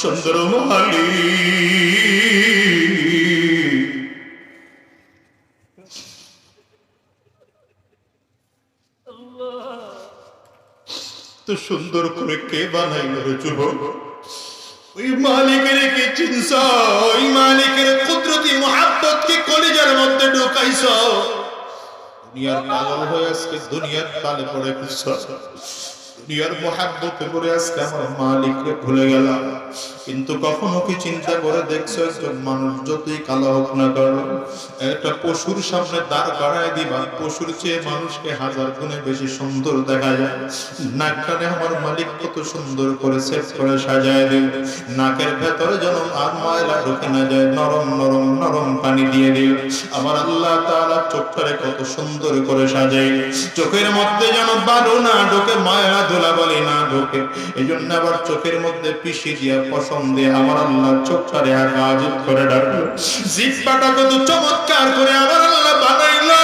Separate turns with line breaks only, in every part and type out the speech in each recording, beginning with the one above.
সুন্দর মালিক, তো সুন্দর করে কে বানাইল রে যুবক? ওই মালিকের কি চিনছ? ওই মালিকের কুদরতি মুহাব্বত কি কলিজার মধ্যে ঢুকাইছ? দুনিয়ার পাগল হয়ে আজকে দুনিয়ার তালে পড়ে গেছ, দুনিয়ার মুহাব্বতে পড়ে আজকে আমার মালিককে ভুলে গেলাম। কিন্তু কখনো কি চিন্তা করে দেখছো, একজন মানুষ যতই কালো হোক না কেন, একটা পশুর সামনে দাঁড় করায় দিবা, পশুর চেয়ে মানুষকে হাজার গুণে বেশি সুন্দর দেখা যায়। নাকটানে আমার মালিক কত সুন্দর করে সেট করে সাজায় দিল, নাকের ভেতরে যেন আর ময়লা ঢুকে না যায়, নরম নরম নরম পানি দিয়ে দিল। আমার আল্লাহ তাআলা চোখটারে কত সুন্দর করে সাজাই, চোখের মধ্যে যেন বালু না ঢোকে, ময়লা ধুলাবালি না ঢোকে। এই জন্য আবার চোখের মধ্যে পিষি দিয়া পশম দিয়ে আমার আল্লাহ চোখটারে হেফাজত করে রাখলো। জিহ্বাটা কত চমৎকার করে আমার আল্লাহ বানাইলো,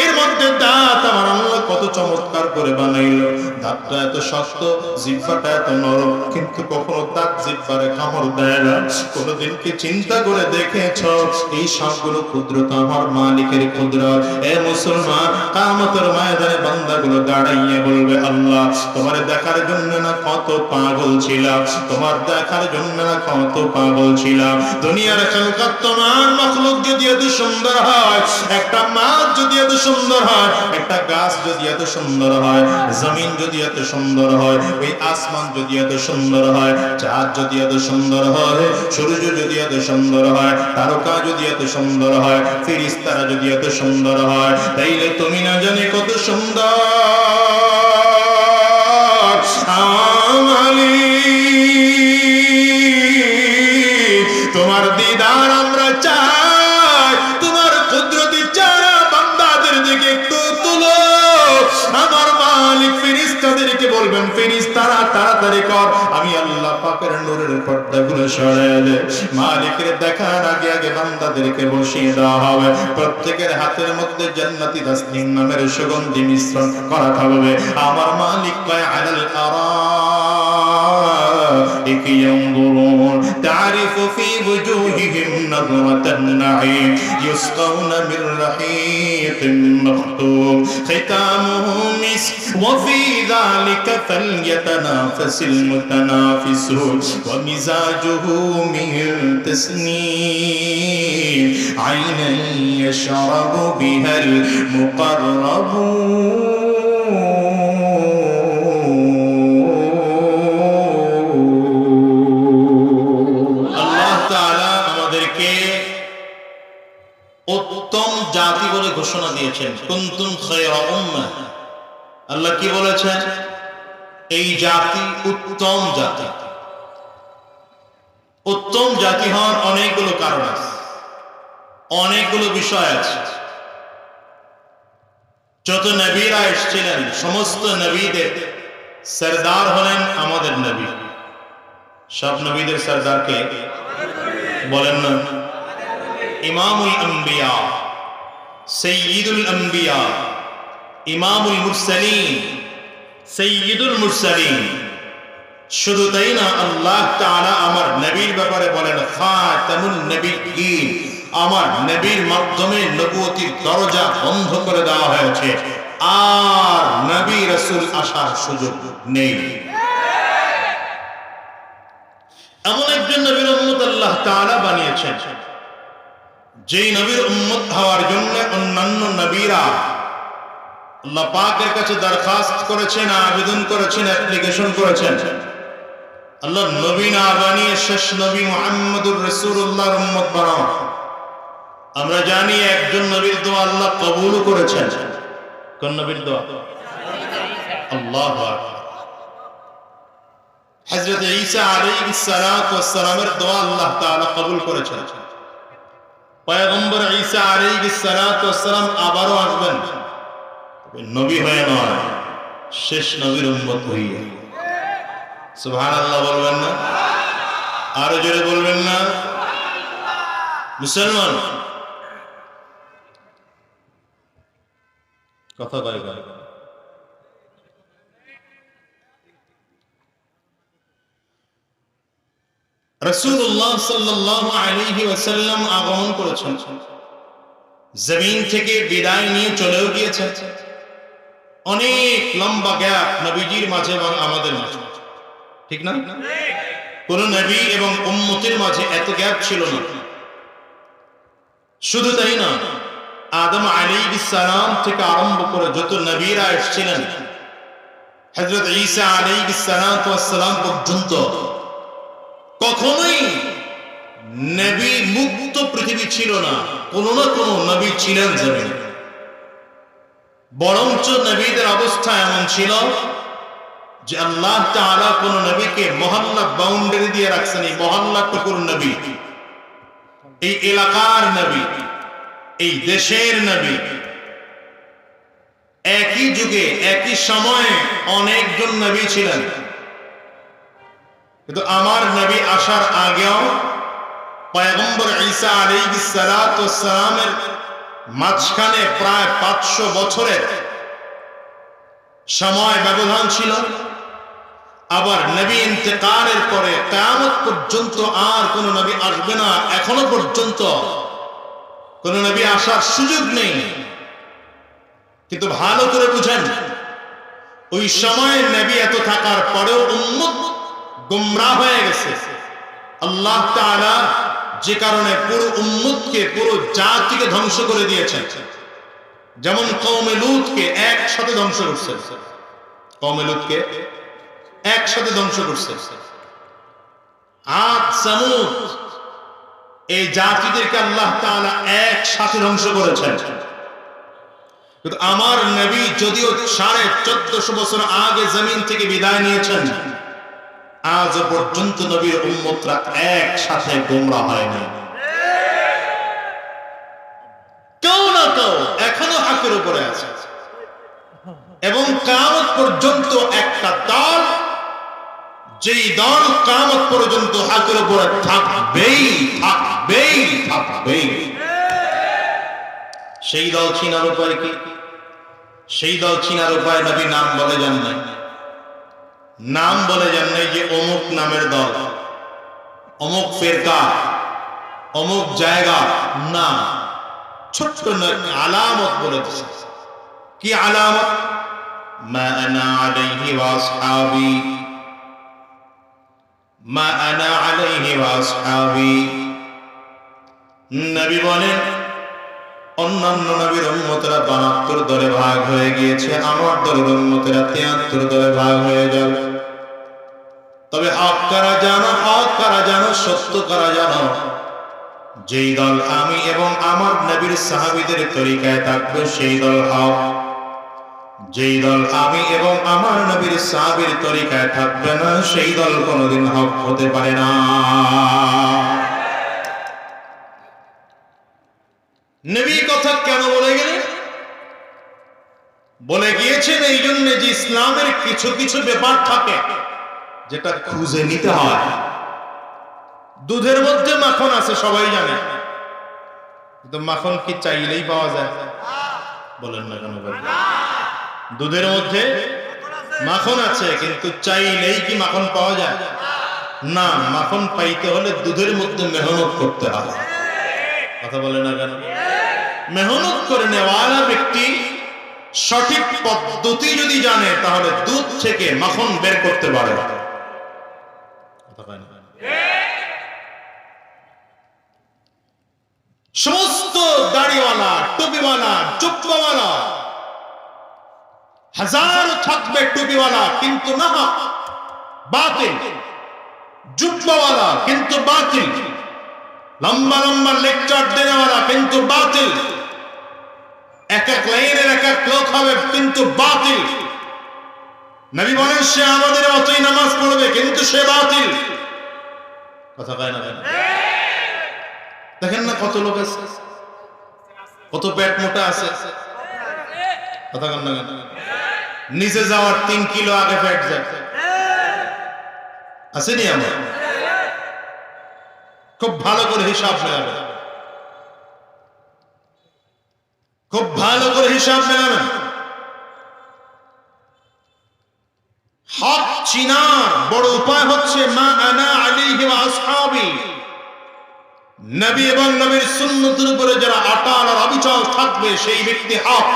এর মধ্যে দাঁত আমার আল্লাহ কত চমৎকার করে বানাইলো। দাঁতটা এত শক্ত, জিহ্বাটা এত নরম, কিন্তু কখনো দাঁত জিহ্বারে কামড় দেয় না। কোনোদিন কি চিন্তা করে দেখেছ এই সবগুলো কুদরত আমার মালিকের কুদরত? এ মুসলমান, কিয়ামতের ময়দানে বান্দাগুলো দাঁড়াইয়ে বলবে, আল্লাহ তোমার দেখার জন্য না কত পাগল ছিলাম, তোমার দেখার জন্য না কত পাগল ছিলাম। দুনিয়ার খেলকাত তোমার মাখলুক যদি এত সুন্দর হয়, একটা মাছ যদি এত সুন্দর হয়, একটা গাছ যদি এত সুন্দর হয়, জমিন যদি এত সুন্দর হয়, ওই আসমান যদি এত সুন্দর হয়, চাঁদ যদি এত সুন্দর হয়, সূর্য যদি এত সুন্দর হয়, তারকা যদি এত সুন্দর হয়, ফেরেশতারা যদি এত সুন্দর হয়, তাইলে তুমি না জানি কত সুন্দর তোমার দিদার আমরা চাই, তোমার কুদরতি চারা বান্দাদের দিকে একটু তুলো। আমার মালিক ফেরেশতাদেরকে বলবেন, ফেরেশতারা তাড়াতাড়ি কর, আমি আল্লাহ পাকের নূরের পর্দাগুলো সরায় দে। মালিকের দেখার আগে আগে বান্দাদেরকে বসিয়ে দেওয়া হবে, প্রত্যেকের হাতের মধ্যে জান্নাতি তাসনিম নামের সুগন্ধি মিশ্রণ করা থাকবে। আমার মালিক কয় আলাল আরাইক ইয়ানজুরুন তারিফু ফি ওয়ুজুহিহিম নাযরাতান নাঈম ইউসকাউনা মির রাহিকিম মাখতুম খিতামুহু মিসক ওয়া ফি যালিকা ফালইয়াতানাফাসিল মুতানাফিসুন ওয়া মিজাজুহু মিন তাসনিম আইনান ইয়াশরাবু বিহাল মুকাররাবুন। উত্তম জাতি বলে ঘোষণা দিয়েছেন, কুনতুম খায়রা উম্মাহ। আল্লাহ কি বলেছেন? এই জাতি উত্তম জাতি। উত্তম জাতি হওয়ার অনেকগুলো কারণ আছে, অনেকগুলো বিষয় আছে। যত নবীরা এসেছিলেন, সমস্ত নবীদের সরদার হলেন আমাদের নবী। সব নবীদের সরদারকে বলেন না? ইমামুল আম্বিয়া, সাইয়্যিদুল আম্বিয়া, ইমামুল মুরসালিন, সাইয়্যিদুল মুরসালিন। শুধু তাই না, আল্লাহ তাআলা আমার নবীর ব্যাপারে বলেন খাতামুন নবিয়্যিন, আমার নবীর মাধ্যমে নবুয়তির দরজা বন্ধ করে দেওয়া হয়েছে, আর নবী রাসূল আসার সুযোগ নেই। এমন একজন নবীর উম্মত আল্লাহ তাআলা বানিয়েছেন, যেই নবীর উম্মত হওয়ার জন্য অন্যান্য নবীরা আল্লাহ পাকের কাছে দরখাস্ত করেছেন, আবেদন করেছেন, অ্যাপ্লিকেশন করেছেন। আল্লাহ নবী না বানিয়ে শেষ নবী মুহাম্মদুর রাসূলুল্লাহর উম্মত বানাও। আমরা জানি একজন নবীর দোয়া আল্লাহ কবুল করেছেন। কোন নবীর দোয়া? আল্লাহু আকবার। হযরত ঈসা আলাইহিস সালাতু ওয়াস সালামের দোয়া আল্লাহ তাআলা কবুল করেছেন। পয়গম্বর ঈসা আলাইহিস সালাতু ওয়াস সালাম আবারো আসবেন, নবী হয়ে নয়, শেষ নবীর উম্মত হইয়া। সুবহানাল্লাহ বলবেন না? আরো জোরে বলবেন না? মুসলমান কথা কয় কয়। রাসূলুল্লাহ সাল্লাল্লাহু আলাইহি ওয়াসাল্লাম আগমন করেছেন, জমিন থেকে বিদায় নিয়ে চলেও গিয়েছেন। অনেক লম্বা গ্যাপ নবীজির মাঝে এবং আমাদের মাঝে, ঠিক না? কোন নবী এবং উম্মতের মাঝে এত গ্যাপ ছিল না। শুধু তাই না, আদম আলাইহিস সালাম থেকে আরম্ভ করে যত নবীরা এসেছিলেন, হযরত ঈসা আলাইহিস সালাম পর্যন্ত কখনোই নবী মুক্ত পৃথিবী ছিল না। কোন না কোন নবী ছিলেন জমিনে। বরঞ্চ নবীদের অবস্থা এমন ছিল যে আল্লাহ তাআলা কোন নবীকে মহল্লা বাউন্ডারি দিয়ে রাখছেন। এই মহল্লা টুকুর নবী, এই এলাকার নবী, এই দেশের নবী। একই যুগে একই সময়ে অনেকজন নবী ছিলেন, কিন্তু আমার নবী আসার আগেও পয়গম্বর ঈসা আলাইহিস সালামের মাঝখানে প্রায় 500 বছরের সময় ব্যবধান ছিল। আবার নবী ইন্তেকালের পরে কিয়ামত পর্যন্ত আর কোন নবী আসবে না, এখনো পর্যন্ত কোন নবী আসার সুযোগ নেই। কিন্তু ভালো করে বুঝেন, ওই সময় নবী এত থাকার পরেও উম্মত গোমরাহ হয়ে গেছে। আল্লাহ তাআলা যে কারণে পুরো উম্মতকে, পুরো জাতিকে ধ্বংস করে দিয়েছেন। যেমন কওমে লূতকে একসাথে ধ্বংস করছে, কওমে লূতকে একসাথে ধ্বংস করছে। আদ, সামুদ, এই জাতিদেরকে আল্লাহ তাআলা একসাথে ধ্বংস করেছেন। কিন্তু আমার নবী যদিও 1450 বছর আগে জমিন থেকে বিদায় নিয়েছেন, আজ পর্যন্ত নবীর উম্মতরা একসাথে গোমরাহ হয়নি। কেউ না কেউ এখনো হকের উপরে আছে, এবং কিয়ামত পর্যন্ত একটা দল, যেই দল কিয়ামত পর্যন্ত হকের উপরে থাকবেই থাকবেই থাকবেই। সেই দল চিনার উপায় কি? সেই দল চিনার উপায় নবী নাম বলে যান নাই, নাম বলে যান নাই যে অমুক নামের দল, অমুক ফেরকা, অমুক জায়গা। না, ছোট্ট আলামত বলে দিয়েছে। কি আলামত? মা আনা আলাইহি ওয়া আসহাবি, মা আনা আলাইহি ওয়া আসহাবি। নবী বলেন, অন্যান্য নবীর উম্মতেরা 72 দলে ভাগ হয়ে গিয়েছে, আমার দলের উম্মতেরা 73 দলে ভাগ হয়ে যাবে। তবে হক কারা জানো, হক কারা জানো, সত্য কারা জানো? যেই দল আমি এবং আমার নবীর সাহাবীদের তরিকায় থাকবে সেই দল হক। যেই দল আমি এবং আমার নবীর সাহাবীর তরিকায় থাকবে না সেই দল কোনোদিন হক হতে পারে না। নবী কথা কেন বলে গেলেন? বলে গিয়েছেন এই জন্য যে ইসলামের কিছু কিছু ব্যাপার থাকে যেটা খুঁজে নিতে হয়। দুধের মধ্যে মাখন আছে সবাই জানে, কিন্তু মাখন কি চাইলেই পাওয়া যায়? বলেন না কেন? দুধের মধ্যে মাখন আছে, কিন্তু চাইলেই কি মাখন পাওয়া যায়? না, মাখন পাইতে হলে দুধের মধ্যে মেহনত করতে হয়। কথা বলে না কেন? মেহনত করে নেওয়ালা ব্যক্তি সঠিক পদ্ধতি যদি জানে তাহলে দুধ থেকে মাখন বের করতে পারে। সমস্ত দাড়িওয়ালা, টুপিওয়ালা, চুপ্পাওয়ালা হাজারো থাকবে, টুপিওয়ালা কিন্তু না বাতিল, জুব্বাওয়ালা কিন্তু বাতিল, লম্বা লম্বা লেকচার দেওয়ালা কিন্তু বাতিল, এক এক লাইনের এক এক লোক হবে কিন্তু বাতিল। নবী বলেন সে আমাদের মতোই নামাজ পড়বে কিন্তু সে বাতিল। কথা কয় না কেন? দেখেন না কত লোক আছে, কত পেট মোটা আছে। কথা কন না কেন? নিচে যাওয়ার 3 কিলো আগে পেট যায়, আসেনি? আমার খুব ভালো করে হিসাব মেলাবেন, খুব ভালো করে হিসাব মেলাবেন। হক চিনার বড় উপায় হচ্ছে মা আনা আলাইহি ওয়া আসহাবি। আসহাবি, নবী এবং নবীর সুন্নতের উপরে যারা অটল আর অবিচল থাকবে সেই ব্যক্তি হক,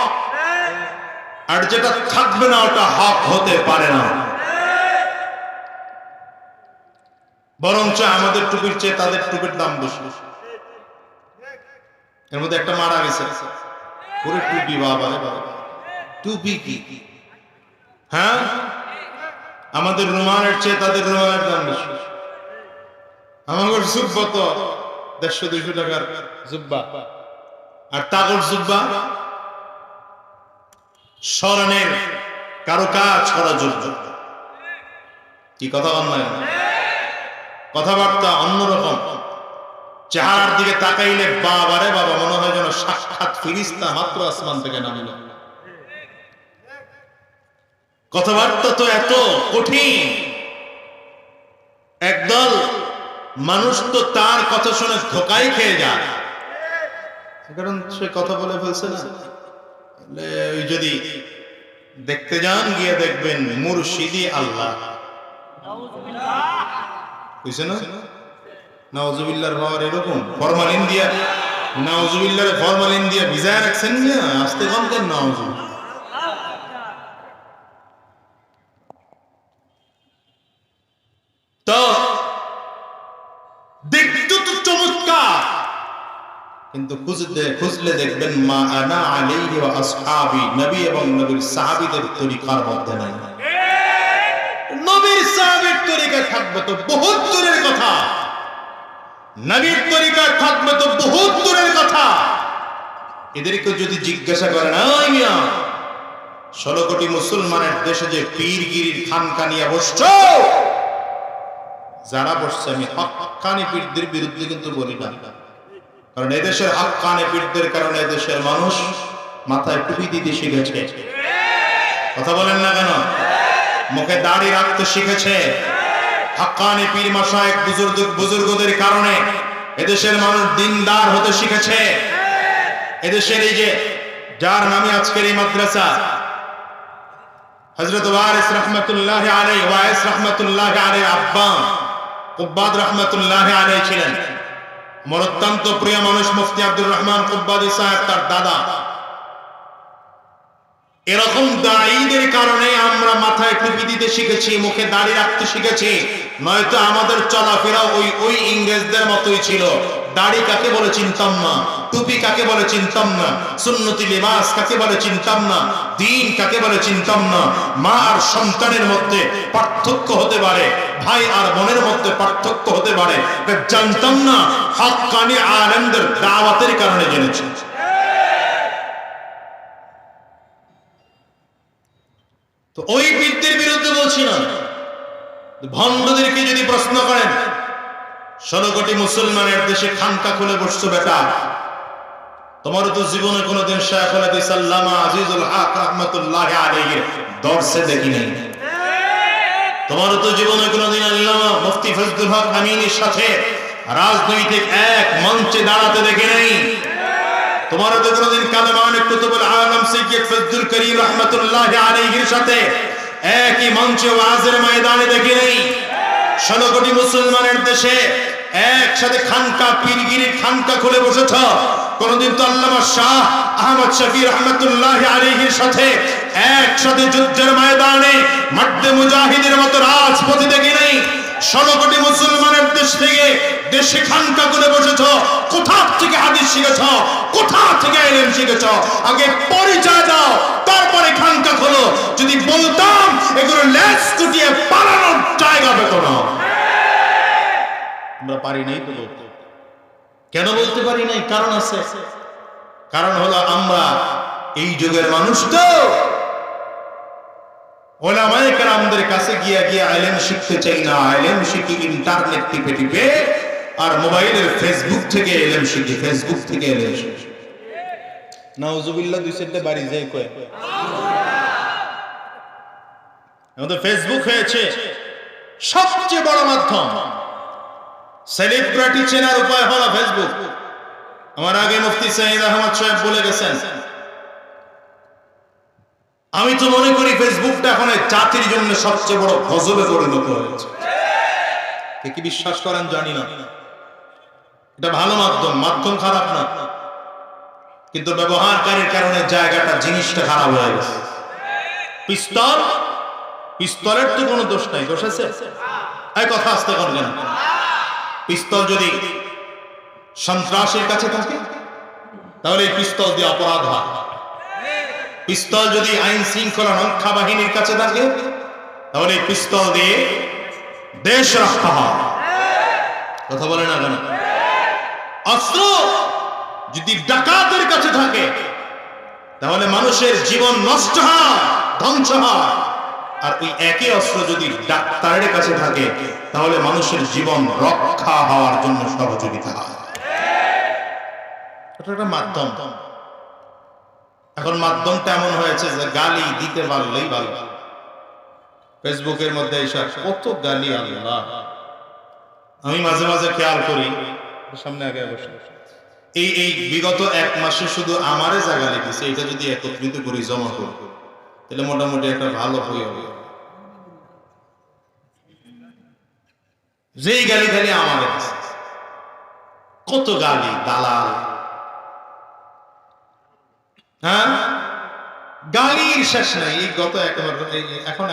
আর যেটা থাকবে না ওটা হক হতে পারে না। বরঞ্চ আমাদের টুপির চেয়ে তাদের টুপির দাম বেশি। এর মধ্যে একটা মারা গেছে, পুরো টুপি, বাবা টুপি কি, হ্যাঁ আমাদের রুমালের চেয়ে তাদের রুমালের দাম বেশি। আমাদের জুব্বা তো 150-200 টাকার জুব্বা, আর তাগর জুব্বা স্মরণের কারুকাজ করা জুব্বা। কি কথা বল, কথাবার্তা অন্যরকম, চেহারার দিকে তাকাইলে বাবারে বাবা মনে হয় যেন সাক্ষাৎ ফেরেশতা মাত্র আসমান থেকে নামল। কথাবার্তা তো এত কঠিন, একদল মানুষ তো তার কথা শুনে ধোকাই খেয়ে যায়, কারণ সে কথা বলে ফেলছে না। ওই যদি দেখতে যান, গিয়ে দেখবেন মুর্শিদি আল্লাহ, বুঝছে না? নাউজুবিল্লাহর পাওয়ার এরকম, ফরমালিন দিয়া নাউজুবিল্লাহর ফরমালিন দিয়া ভিজায় রাখছেন না, আস্তে কম কেন নাউজুবিল্লাহ। তো দেখতে তো চমৎকার, কিন্তু খুঁজলে দেখবেন মা আনা আলাইহি ওয়া আসহাবি, নবী এবং নবীর সাহাবীদের তরিকার মধ্যে নাই। নবীর সাহাবীর তরিকা থাকবে তো বহুত দূরের কথা, নবীর তরিকা থাকবে তো বহুত দূরের কথা। এদেরকে যদি জিজ্ঞাসা করেন, ওই মিয়া 16 কোটি মুসলমানের দেশে যে পীরগিরির খানকা নিয়ে বসছো, যারা বসছে আমি হক্কানি পীরদের বিরুদ্ধে কিন্তু বলি না, কারণ এদেশের হক্কানি পীরদের কারণে এদেশের মানুষ মাথায় টুপি দিতে শিখেছে। কথা বলেন না কেন? মুখে দাড়ি রাখতে শিখেছে। হক্কানি পীর মাশায়েখ বুজুর্গদের কারণে এদেশের মানুষ দিনদার হতে শিখেছে। এদেশের এই যে যার নামে আজকের এই মাদ্রাসা, হযরত ওয়ারিস রাহমাতুল্লাহি আলাইহি, ওয়াইস রাহমাতুল্লাহি আলাইহি আব্বা কুব্বাদ রাহমাতুল্লাহি আলাইহি ছিলেন। আমার অত্যন্ত প্রিয় মানুষ মুফতি আব্দুর রহমান কুব্বাদি সাহেব, তার দাদা। এরকম দায়ীদের কারণে আমরা মাথায় টুপি দিতে শিখেছি, মুখে দাড়ি রাখতে শিখেছি, নয়তো আমাদের চলাফেরা ওই ইংরেজদের মতোই ছিল। দাড়ি কাকে বলে চিনতাম না, টুপি কাকে বলে চিনতাম না, সুন্নতি লিবাস কাকে বলে চিনতাম না, দ্বীন কাকে বলে চিনতাম না। মা আর সন্তানের মধ্যে পার্থক্য হতে পারে, ভাই আর বোনের মধ্যে পার্থক্য হতে পারে, জানতাম না। হক্কানি আলেমদের দাওয়াতের কারণে জেনেছি। তো ওই পীরদের বিরুদ্ধে বলছি না, ভণ্ডদেরকে যদি প্রশ্ন করেন, 16 কোটি মুসলমানের দেশে খানকা খুলে বসছো বেটা, তোমার তো জীবনে কোনোদিন শায়খুল হাদিস আল্লামা আজিজুল হক রাহমাতুল্লাহি আলাইহির দরসে দেখি নাই। তোমার তো জীবনে কোনোদিন আল্লামা মুফতি ফজলুল হক আমিনের সাথে রাজনৈতিক এক মঞ্চে দাঁড়াতে দেখি নাই। তোমার তো কোনোদিন কালামান কুতুবুল আলম সৈয়দ ফজলুল করিম রাহমাতুল্লাহি আলাইহির সাথে একই মঞ্চে ওয়াজের ময়দানে দেখি নাই। 16 কোটি মুসলমানের দেশে একসাথে খানকা, পীরগিরির খানকা খুলে বসেছ। কোনদিন তো আল্লামা শাহ আহমদ শফি রাহমাতুল্লাহি আলাইহির সাথে একসাথে যুদ্ধের ময়দানে মাঠে মুজাহিদের মতো রাজপথে দেখি নাই। 16 কোটি মুসলমানের দেশ থেকে দেশে খানকা করে বসেছ। কোথা থেকে হাদিস শিখেছ, কোথা থেকে ইলম শিখেছ, আগে পরিচয় দাও, তারপরে খানকা খোলো। যদি বলতাম এগুলো লেজ গুটিয়ে পালানোর জায়গা পেত না। আমরা পারি নাই তো বলতে। কেন বলতে পারি নাই? কারণ আছে। কারণ হলো আমরা এই যুগের মানুষ তো ওলামায়ে কেরামদের কাছে গিয়ে ইলম শিখতে চাই না। ইলম শিখি ইন্টারনেট টিপে টিপে, আর মোবাইলের ফেসবুক থেকে ইলম শিখি, ফেসবুক থেকে ইলম শিখি। নাউজুবিল্লাহ, দুই চারটে বাড়ি যায় কয়। আমাদের ফেসবুক হয়েছে সবচেয়ে বড় মাধ্যম। সেলিব্রিটি চেনার উপায় হলো ফেসবুক। আমার আগে মুফতি সাইদ আহমদ সাহেব বলে গেছেন, আমি তো মনে করি ফেসবুকটা এখন জাতির জন্য সবচেয়ে বড় গজবে পরিণত হয়েছে। কে কি বিশ্বাস করেন জানি না, এটা ভালো মাধ্যম, মাধ্যম খারাপ না, কিন্তু ব্যবহারকারীর কারণে জায়গাটা, জিনিসটা খারাপ হয়ে গেছে। পিস্তল, পিস্তলের তো কোনো দোষ নাই, দোষ আছে? এই কথা আসতে করবেন। পিস্তল যদি সন্ত্রাসের কাছে থাকে তাহলে এই পিস্তল দিয়ে অপরাধ হয়। পিস্তল যদি আইন শৃঙ্খলা রক্ষা বাহিনীর কাছে থাকে তাহলে এই পিস্তল দিয়ে দেশ রক্ষা হয়। কথা বলে না কেন? অস্ত্র যদি ডাকাতের কাছে থাকে তাহলে মানুষের জীবন নষ্ট হয়, ধ্বংস হয়। আর ওই একই অস্ত্র যদি ডাক্তারের কাছে থাকে তাহলে মানুষের জীবন রক্ষা হওয়ার জন্য সহযোগিতা হয়। এটা একটা মাধ্যম। এখন মাধ্যমটা এমন হয়েছে যে গালি দিতে পারলেই ভালো। ফেসবুকের মধ্যে এসব কত গালি, আল্লাহ! আমি মাঝে মাঝে খেয়াল করি, সামনে আগে বসে, এই বিগত এক মাসে শুধু আমারে যা গালি দিছে এটা যদি একত্রিত করি, জমা করি, তাহলে মোটামুটি একটা ভালো বই হবে। যেই গালি খালি আমারে দিছে, কত গালি, দালাল, হ্যাঁ, গালির শেষ নাই। এই গত এখন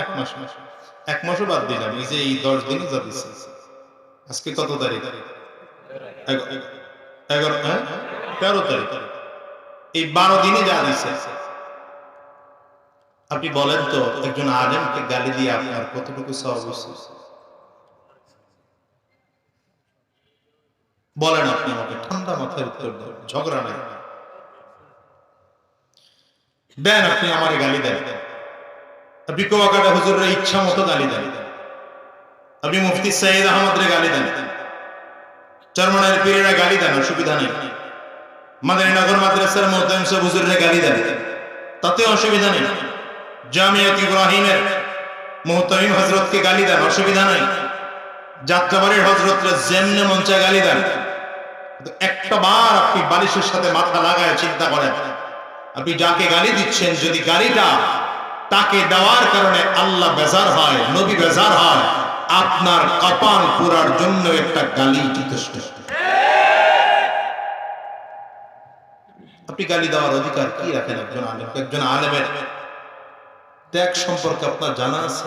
এক মাসও বাদ দিলাম, এই যে এই 10 দিনই যা দিচ্ছে। আজকে কত তারিখ? 13 তারিখ। এই 12 দিনে যা দিচ্ছে, আপনি বলেন তো একজন আলেমকে গালি দিয়ে আপনার কতটুকু সওয়াব হচ্ছে? বলেন আপনি আমাকে, ঠান্ডা মাথায় উত্তর দেন, ঝগড়া নাই। দেন আপনি আমারে গালি দেন, আপনি কুয়াকাটা হুজুরের ইচ্ছা মতো গালি দেন, আপনি মুফতি সাইয়েদ আহমদের গালি দেন, চরমনায়ের পীরেরা গালি দেন, অসুবিধা নেই। মাদারীনগর মাদ্রাসার মুহতামিম সাহেব হুজুরের গালি দেন, তাতে অসুবিধা নেই। জামিয়াত ইব্রাহিমের মুহতামিম হযরতকে গালি দেন, অসুবিধা নাই। যাত্রাবাড়ির হযরতরা যেমনে মন চায় গালি দেন। কিন্তু একটা বার আপনি বালিশের সাথে মাথা লাগায় চিন্তা করেন, আপনি যাকে গালি দিচ্ছেন যদি গালিটা তাকে দেওয়ার কারণে আল্লাহ বেজার হয়, নবী বেজার হয়, আপনার কপাল পুরার জন্য একটা গালি যথেষ্ট। আপনি গালি দেওয়ার অধিকার কি রাখেন একজন আলেমকে? একজন আলেমের ত্যাগ সম্পর্কে আপনার জানা আছে?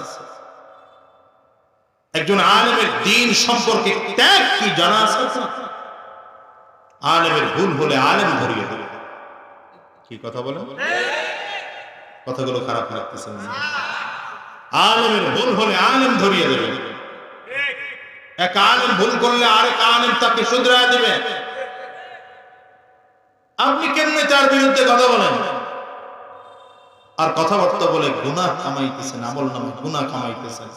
একজন আলেমের দ্বীন সম্পর্কে ত্যাগ কি জানা আছে? আলেমের ভুল হলে আলেম ধরিয়ে দেবে। কি কথা বলে? কথাগুলো খারাপ লাগতেছে না? আলেমের ভুল হলে আলেম ধরিয়ে দেবে। এক আলেম ভুল করলে আরেক আলেম তাকে শুধরায় দেবে। আপনি কেমনে তার বিরুদ্ধে কথা বলেন আর কথাবার্তা বলে গুনাহ কামাইতেছেন, আমল নামে গুনাহ কামাইতেছেন?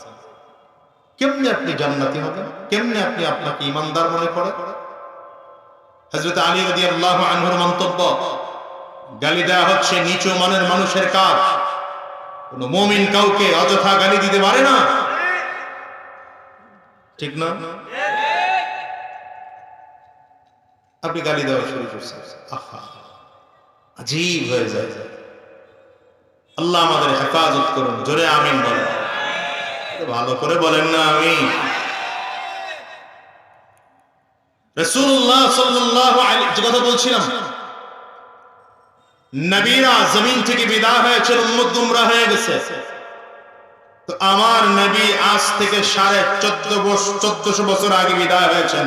কেমনে আপনি জান্নাতি হবেন? কেমনে আপনি আপনাকে ইমানদার মনে করেন? হযরত আলী রাদিয়াল্লাহু আনহুর মন্তব্য, গালি দেওয়া হচ্ছে নিচু মানের মানুষের কাজ, কোন মুমিন কাউকে অযথা গালি দিতে পারে না। ঠিক না? আপনি গালি দেওয়া শুরু করছেন, আহা, আজীব হয়ে যায়। আল্লাহ আমাদের হেফাজত করুন, জোরে আমিন বলেন। ভালো করে বলেন না আমিন। রাসূলুল্লাহ সাল্লাল্লাহু আলাইহি, যে কথা বলছিলাম, নবীরা জমিন থেকে বিদায় হয়েছেন, উম্মত গুমরাহ হয়ে গেছে। তো আমার নবী আজ থেকে 1450 বছর আগে বিদায় হয়েছেন,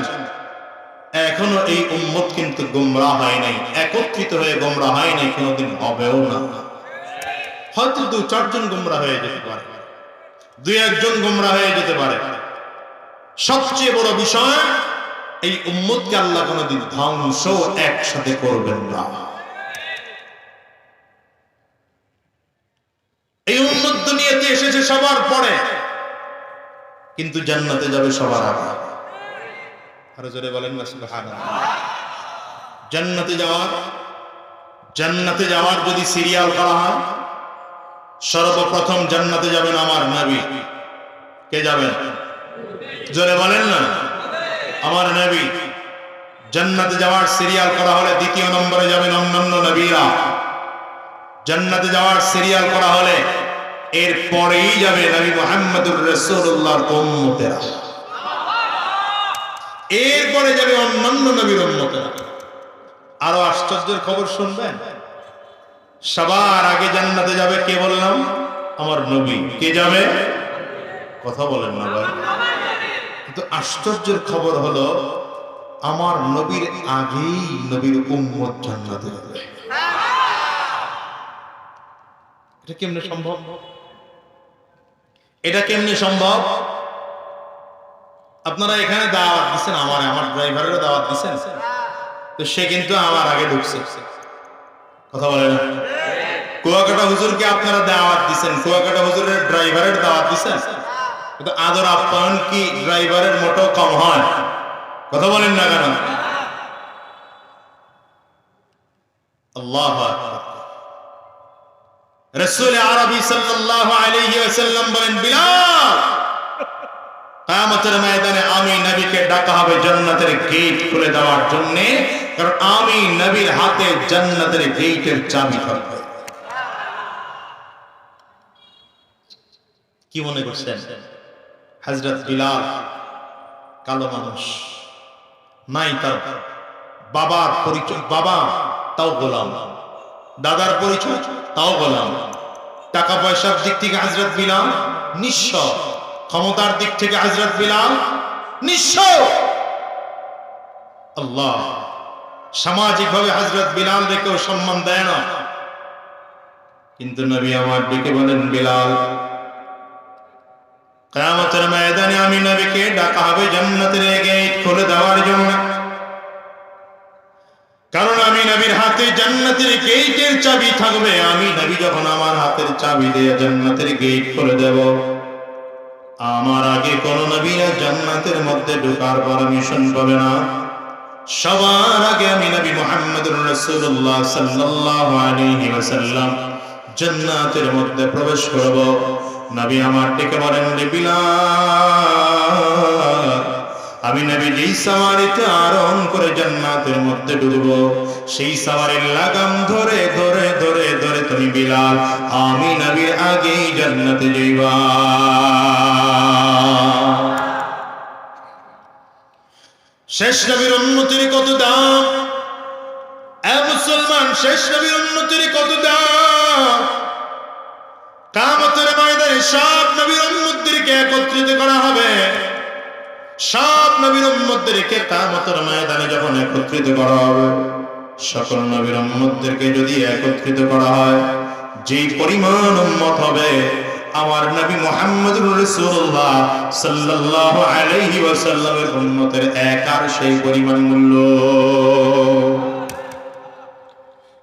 এখনো এই উম্মত কিন্তু গুমরাহ হয় নাই, একত্রিত হয়ে গুমরাহ হয় নাই, কোনোদিন হবেও না। হয়তো 2-4 জন গুমরাহ হয়ে যেতে পারে, 2-1 জন গুমরাহ হয়ে যেতে পারে। সবচেয়ে বড় বিষয়, এই উম্মতকে আল্লাহ কোনোদিন ধ্বংস একসাথে করবেন না। এই উম্মত দুনিয়াতে এসেছে সবার পরে, কিন্তু জান্নাতে যাবে সবার আগে। আরো জোরে বলেন না সুবহানাল্লাহ। জান্নাতে যাওয়ার যদি সিরিয়াল করা হয়, সর্বপ্রথম জান্নাতে যাবেন আমার নবী। কে যাবেন? জোরে বলেন না, আমার নবী। জান্নাতে যাওয়ার সিরিয়াল করা হলে দ্বিতীয় নম্বরে যাবেন অন্যান্য নবীরা। জান্নাতে যাওয়ার সিরিয়াল করা হলে এর পরেই যাবে নবী মুহাম্মদুর রাসূলুল্লাহর উম্মতেরা। এরপরে যাবে অন্যান্য নবীর উম্মতেরা। আরো আশ্চর্যের খবর শুনবেন, সবার আগে জান্নাতে যাবে কে বললাম? আমার নবী। কে যাবে? কথা বলেন না ভাই। কিন্তু আশ্চর্যের খবর হলো আমার নবীর আগেই নবীর উম্মত জান্নাতে যাবে। এটা কেমনে সম্ভব? এটা কেমনে সম্ভব? আপনারা এখানে দাওয়াত দিচ্ছেন, আমার ড্রাইভারেরও দাওয়াত দিচ্ছেন, তো সে কিন্তু আমার আগে ঢুকছে। কথা বলে না? কুয়াকাটা হুজুরকে আপনারা দাওয়াত দিচ্ছেন, কুয়াকাটা হুজুরের ড্রাইভারের দাওয়াত দিচ্ছেন, কিন্তু আদর আপ্যায়ন কি ড্রাইভারের মোটেও কম হয়? কথা বলেন না কেন? আল্লাহু আকবার। রাসূল আরবি সাল্লাল্লাহু আলাইহি ওয়াসাল্লাম বলেন, বিলাল, কিয়ামতের ময়দানে আমি নবীকে ডাকা হবে জান্নাতের গেট খুলে দেওয়ার জন্য, কারণ আমি নবীর হাতে জান্নাতের গেটের চাবি থাকবে। কি মনে করছেন হযরত বিলাল কালো মানুষ, নাই তার বাবার পরিচয়, বাবা তাও গোলাম, দাদার পরিচয় তাও গোলাম, টাকা পয়সার দিক থেকে হযরত বিলাল নিঃস্ব, ক্ষমতার দিক থেকে হযরত বিলাল নিঃস্ব। আল্লাহ সামাজিকভাবে হযরত বিলাল কেউ সম্মান দেয় না, কিন্তু নবী আমার ডেকে বলেন, বিলাল, কিয়ামতের ময়দানে আমি নবীকে ডাকা হবে জান্নাতের গেট খুলে দেওয়ার জন্য, কারণ আমি নবীর হাতে জান্নাতের গেটের চাবি থাকবে। আমি নবী যখন আমার হাতের চাবি দিয়ে জান্নাতের গেট খুলে দেব, আমার আগে কোন নবীরা জান্নাতের মধ্যে ঢোকার পারমিশন পাবে না। সবার আগে আমি নবী মুহাম্মদুর রাসূলুল্লাহ সাল্লাল্লাহু আলাইহি ওয়াসাল্লাম জান্নাতের মধ্যে প্রবেশ করব। নবী আমার ডেকে বলেন, বিলাল, আমি নবী যেই সাওয়ারিতে আরোহণ করে জান্নাতের মধ্যে ঢুকবো, সেই সাওয়ারির লাগাম ধরে ধরে ধরে ধরে তুমি বিলাল আমি নবীর আগেই জান্নাতে যাইবা। শেষ নবীর উম্মতের কত দাম! এ মুসলমান, শেষ নবীর উম্মতের কত দাম! কিয়ামতের ময়দানে সব নবীর উম্মতদেরকে একত্রিত করা হবে। সব নবীর উম্মতদেরকে কিয়ামতের ময়দানে যখন একত্রিত করা হবে, সকল নবীর উম্মতদেরকে যদি একত্রিত করা হয়, যেই পরিমাণ উম্মত হবে আমার নবী মুহাম্মদুর রাসূলুল্লাহ সাল্লাল্লাহু আলাইহি ওয়াসাল্লামের উম্মতের এক আর সেই পরিমাণ মূল্য।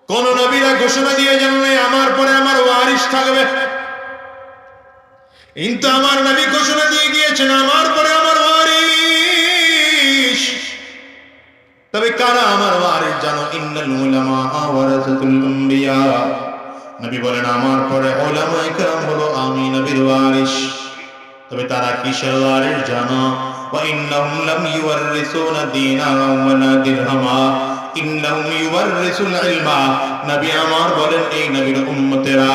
কোন নবীরা ঘোষণা দিয়ে জানলে আমার পরে আমার ওয়ারিস থাকবে, কিন্তু আমার নবী ঘোষণা দিয়ে গিয়েছেন আমার পরে আমার ওয়ারিস। তবে কারা আমার ওয়ারিস জানো? ইন্নাল উলামা ওয়ারাসাতুল আম্বিয়া। নবী বলেন আমার পরে উলামায়ে কেরাম হলো আমি নবীর ওয়ারিস। তবে তারা কিসের ওয়ারিস জানো? ওয়া ইন্নাহুম লাম ইউওয়ারিসুনা দীনারা ওয়ালা দিরহামা, ইন্নাহুম ইউওয়ারিসুল ইলমা। নবী আমার বলেন এই নবীর উম্মতেরা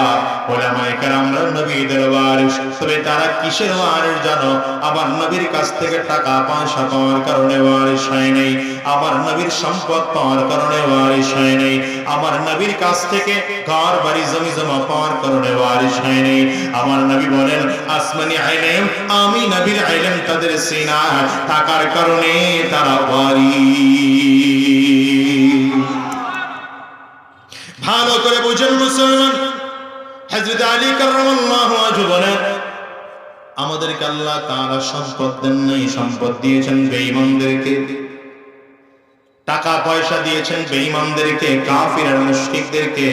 উলামায়ে কেরামরা নবীদের ওয়ারিস। তবে তারা কিসের ওয়ারিস জানো? আমার নবীর কাছ থেকে টাকা পয়সা পাওয়ার কারণে ওয়ারিস হয় নাই, আমার নবীর সম্পদ পাওয়ার কারণে ওয়ারিস হয় নাই, আমার নবীর কাছ থেকে ঘর বাড়ি জমি জমা পাওয়ার কারণে ওয়ারিস হয় নাই। আমার নবী বলেন আসমানি ইলম, আমি নবীর ইলম তাদের সিনায় থাকার কারণে তারা ওয়ারিস। ভালো করে বুঝেন মুসলমান। হযরত আলী কাররামাল্লাহু ওয়াজহু বলেন আমাদেরকে আল্লাহ তাআলা সম্পদ দেন নাই, সম্পদ দিয়েছেন বেঈমানদেরকে, টাকা পয়সা দিয়েছেন বেঈমানদেরকে, কাফির আর মুশরিকদেরকে।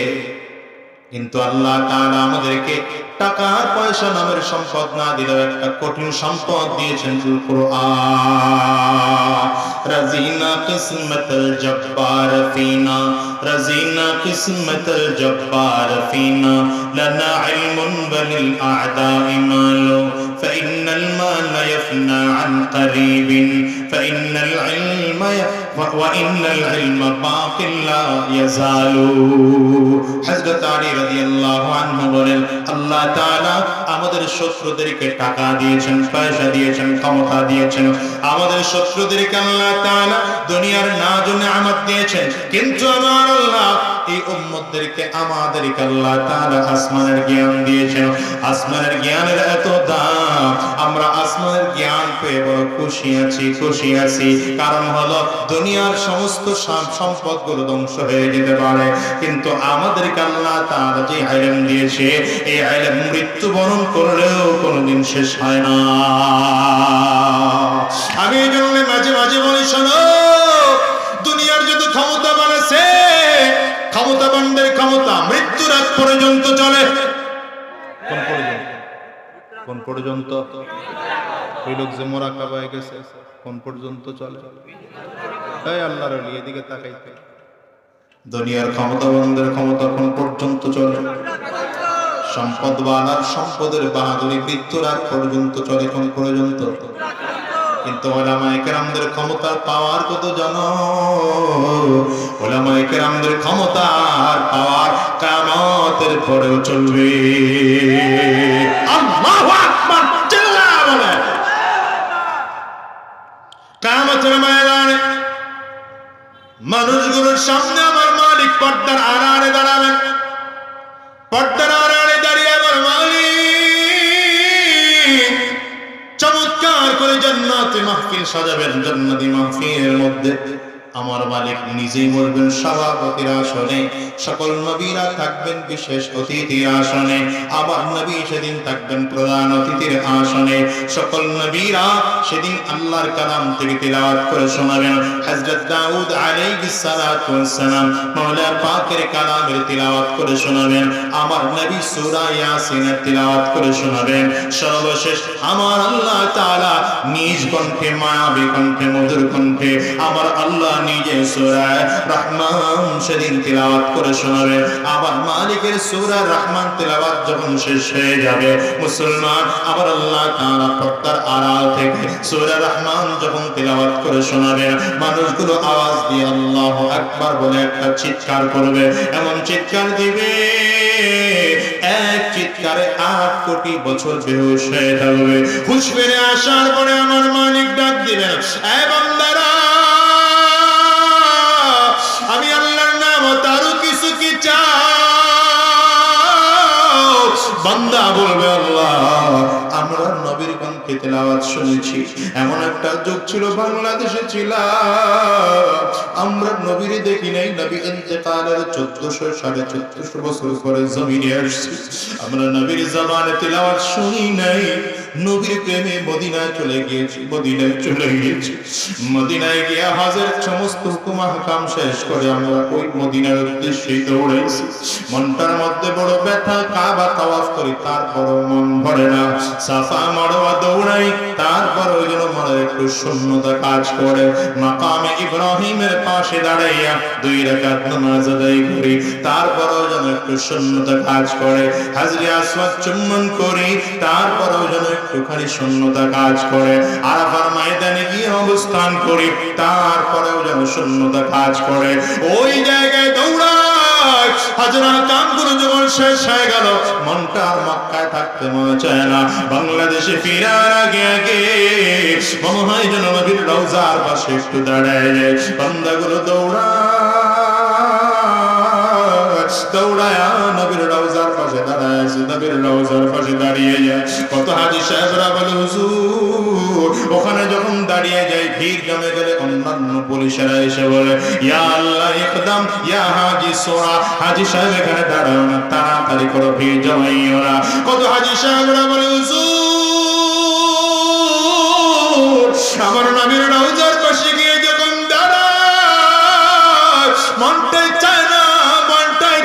কিন্তু আল্লাহ তাআলা আমাদেরকে টাকা পয়সা নামের সম্পদ না দিলেও একটা কঠিন সম্পদ দিয়েছেন, কুরআন। রাজিনা কিসমতুল জব্বার ফিনা, রাজিনা কিসমতুল জব্বার ফিনা, লানা ইলমুন ওয়ালিল আ'দা'i মালু, فإن المال يفنى عن قريب فإن العلم ওয়া ইন্নাল ইলমা বাকিন লা ইয়াজালু। হযরত আলী রাদিয়াল্লাহু আনহু বলেন, আল্লাহ তাআলা আমাদের শত্রুদেরকে টাকা দিয়েছেন, পয়সা দিয়েছেন, ক্ষমতা দিয়েছেন। আমাদের শত্রুদেরকে আল্লাহ তাআলা দুনিয়ার নাজ ও নিয়ামত দিয়েছেন, কিন্তু আমার আল্লাহ এই উম্মতদেরকে আমাদেরকে আল্লাহ তাআলা আসমানের জ্ঞান দিয়েছেন। আসমানের জ্ঞানের এত দাম, আমরা আসমানের জ্ঞান পেয়ে বড় খুশি আছি। কারণ হলো দুনিয়ার সমস্ত সম্পদগুলো ধ্বংস হয়ে যেতে পারে, কিন্তু আমাদেরকে আল্লাহ তাআলা যে ইলম দিয়েছে, এই ইলম মৃত্যুবরণ করলেও কোনোদিন শেষ হয় না। আমি এই জন্য মাঝে মাঝে বলি, শোনো, দুনিয়ার যত ক্ষমতা বানাচ্ছে, ক্ষমতাবানদের ক্ষমতা মৃত্যুর আগ পর্যন্ত চলে। কোন পর্যন্ত? ওই লোক যে মোরাকাবা হয়ে গেছে, কোন পর্যন্ত চলে? তাই আল্লাহর ওলি এদিকে তাকাইতে, দুনিয়ার ক্ষমতাবানদের ক্ষমতা কোন পর্যন্ত চলে? সম্পদবান আর সম্পদের বাহাদুরি মৃত্যুর আগ পর্যন্ত চলে। কোন পর্যন্ত? কিন্তু উলামায়ে কেরামদের ক্ষমতার পাওয়ার কত জানো? উলামায়ে কেরামদের ক্ষমতার পাওয়ার কিয়ামতের পরেও চলবে। আল্লাহু আকবার, চিল্লায়া বলে। কিয়ামতের ময়দানে মানুষগুলোর সামনে আমার মালিক পর্দার আড়ালে দাঁড়াবেন। পর্দার আড়ালে দাঁড়িয়ে আমার মালিক চমৎকার করে জান্নাতে মাহফিল সাজাবেন। জান্নাতি মাহফিলের মধ্যে আমার মালিক নিজেই বলবেন সভাপতির আসনে, সকল নবীরা থাকবেন বিশেষ অতিথির আসনে, আমার নবী সেদিন থাকবেন প্রধান অতিথির আসনে। সকল নবীরা সেদিন আল্লাহর কালাম থেকে তিলাওয়াত করে শোনাবেন। হযরত দাউদ আলাইহিস সালাতু ওয়াস সালাম মাওলা পাকের কালামের তিলাওয়াত করে শোনাবেন। আমার নবী সূরা ইয়াসিনের তিলাওয়াত করে শোনাবেন। সর্বশেষ আমার আল্লাহ তাআলা নিজ কণ্ঠে, মায়াবী কণ্ঠে, মধুর কণ্ঠে আমার আল্লাহ নিজে সূরা রহমান সেদিন তিলাওয়াত করে শোনাবেন। আবার মালিকের সূরা রহমান তিলাওয়াত যখন শেষ হয়ে যাবে, মুসলমান আমার আল্লাহ তাআলা পর্দার আড়াল থেকে সূরা রহমান যখন তিলাওয়াত করে শোনাবেন, মানুষগুলো আওয়াজ দিয়ে আল্লাহু আকবার বলে একটা চিৎকার করবে। এমন চিৎকার দিবে, এক চিৎকারে 8 কোটি বছর বেহুশ হয়ে থাকবে। হুঁশ ফিরে আসার পরে আমার মালিক ডাক দিবেন, এ বান্দারা, আমি আল্লাহর নাম তারও কিছু কি চাও? বান্দা বলবে, আল্লাহ আমরা নবীর কণ্ঠে তেলাওয়াত শুনেছি, এমন একটা যুগ ছিল বাংলাদেশে ছিল, আমরা নবীর দেখি নাই। নবী ইন্তেকালের 1400-1450 বছর পরে জমিনে আসছে, আমরা নবীর জবানে তেলাওয়াত শুনি নাই। নবীর প্রেমে মদিনায় চলে গিয়েছি, মদিনায় গিয়া হজের সমস্ত হুকুম আহকাম শেষ করে আমরা ওই মদিনার উদ্দেশ্যে দৌড়াইছি। মনটার মধ্যে বড় ব্যথা, কাবা তাওয়াফ করি তারপরও মন ভরে না, সাফা মারওয়া দৌড়াই তারপরও যেন মনে একটু শূন্যতা কাজ করে। মাকামে ইব্রাহিমের পাশে দাঁড়াইয়া 2 রাকাত নামাজ আদায় করি, তারপরও যেন একটু শূন্যতা কাজ করে। হাজরে আসওয়াদ চুম্বন করি, তারপরও যেন একটুখানি শূন্যতা কাজ করে। আরাফার ময়দানে গিয়ে অবস্থান করি, তারপরেও যেন শূন্যতা কাজ করে। ওই জায়গায় দৌড়াই, হাজরার কামগুলো যখন শেষ হয়ে গেল, মনটা আর মক্কায় থাকতে মনে চায় না। বাংলাদেশে ফিরার আগে মনে হয় যেন নবীর রওজার পাশে একটু দাঁড়ায় যায়। বান্দাগুলো দৌড়ায় নবীর রওজার পাশে দাঁড়ায় আছে, নবীর রওজার পাশে দাঁড়িয়ে যায়। কত হাজী সাহেবরা বলে, হুজুর ওখানে যখন দাঁড়িয়ে যায় ভিড় জমে গেলে অন্যান্য পুলিশেরা এসে বলে, ইয়া আল্লাহ ইকদাম ইয়া হাজী সোরা, হাজী সাহেব এখানে দাঁড়াও না, তাড়াতাড়ি করো, ভিড় জমাইও না। কত হাজী সাহেবরা বলে, হুজুর আমার নবীর রওজার পাশে গিয়ে যখন দাঁড়ায় মনটাই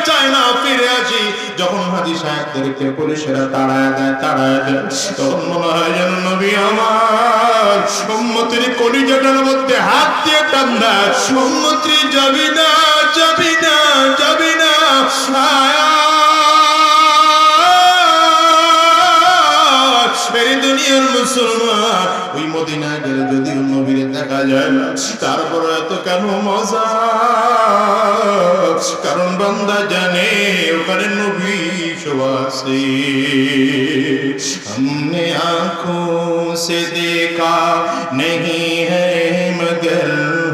চায় না ফিরে আসি। যখন হাজী সাহেবদেরকে পুলিশেরা তাড়ায় দেয়, তখন মনে হয় যেন নবী আমার উম্মতের কলিজাটার মধ্যে হাত দিয়ে টান দেয়, উম্মতি যাবি না এই দুনিয়া দুনিয়ার মুসলমান ওই মদিনায় গেলে যদিও নবীরে দেখা যায় না, তারপরে এত কেন মজা? কারণ বান্দা জানে ওখানে নবী শোয়া আছে। हमने आँखों से देखा नहीं है मगर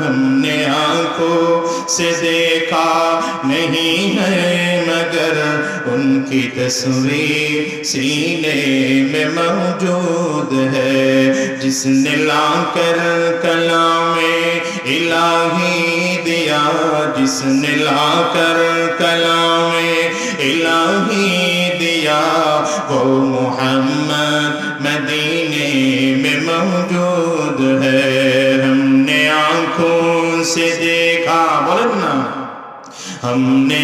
हमने आँखों से देखा नहीं है मगर उनकी तस्वीर सीने में मौजूद है। जिसने लाकर कलामे इलाही दिया, जिसने लाकर कलामे इलाही दिया, वो मोहम्मद मदीने में मौजूद है। हमने आँखों से देखा, बोलन ना, हमने